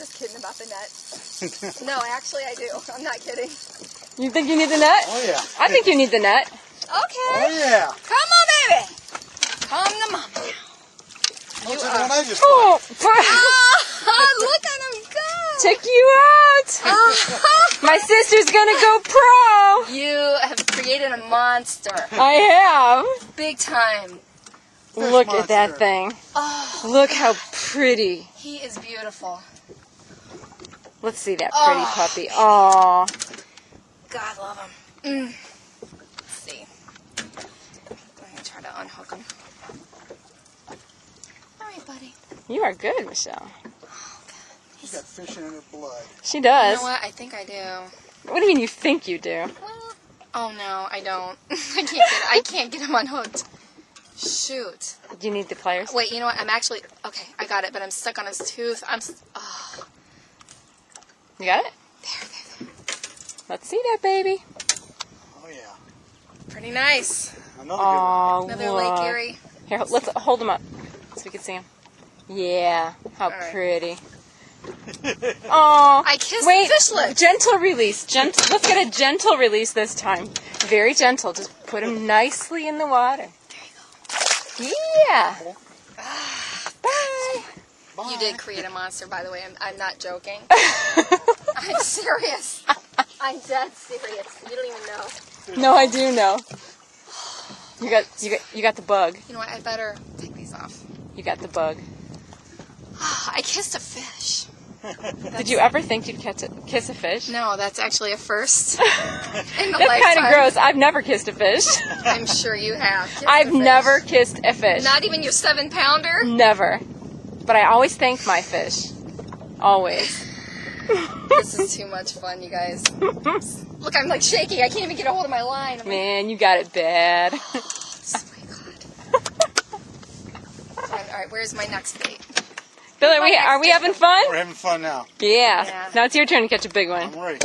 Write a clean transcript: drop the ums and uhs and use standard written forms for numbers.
Just kidding about the net. No, actually I do. I'm not kidding. You think you need the net? Oh, yeah. I think you need the net. Okay. Oh, yeah. Come on, baby. Come to mama now. What's the one I just Oh, Look at him go. check you out. My sister's gonna go pro. You have created a monster. I have. Big time. Look at that monster. thing. Oh, Look how pretty. he is beautiful. Let's see that pretty puppy. Aw. God love him. Let's see. I'm going to try to unhook him. All right, buddy. You are good, Michelle. She's got fish in her blood. She You does. know what? I think I do. What do you mean you think you do? Well, oh no, I don't. I can't get him unhooked. Shoot. Do you need the pliers? Wait, you know what? I'm actually okay. I got it, but I'm stuck on his tooth. Oh, You got it? there. Let's see that baby. Oh, yeah. Pretty nice. Another Oh, Another look. Lake Erie. Here, let's hold him up so we can see him. Yeah, how All right. pretty. Oh, I kissed wait, the fish lips. gentle release. Let's get a gentle release this time. Very gentle. Just put him nicely in the water. There you go. Yeah. Bye. Bye. You did create a monster, by the way. I'm not joking. I'm serious. I'm dead serious. You don't even know. No, I do know. You got the bug. You know what? I better take these off. You got the bug. I kissed a fish. Did you ever think you'd kiss a fish? No, that's actually a first in the That's lifetime. kind of gross. I've never kissed a fish. I'm sure you have. Kissed a I've fish. never kissed a fish. Not even your 7-pounder? Never. But I always thank my fish. Always. This is too much fun, you guys. Look, I'm like shaking. I can't even get a hold of my line. I'm like, Man, you got it bad. oh my God. All right, where's my next bait? Billy, are we having fun? We're having fun now. Yeah. Yeah. Now it's your turn to catch a big one. I'm ready.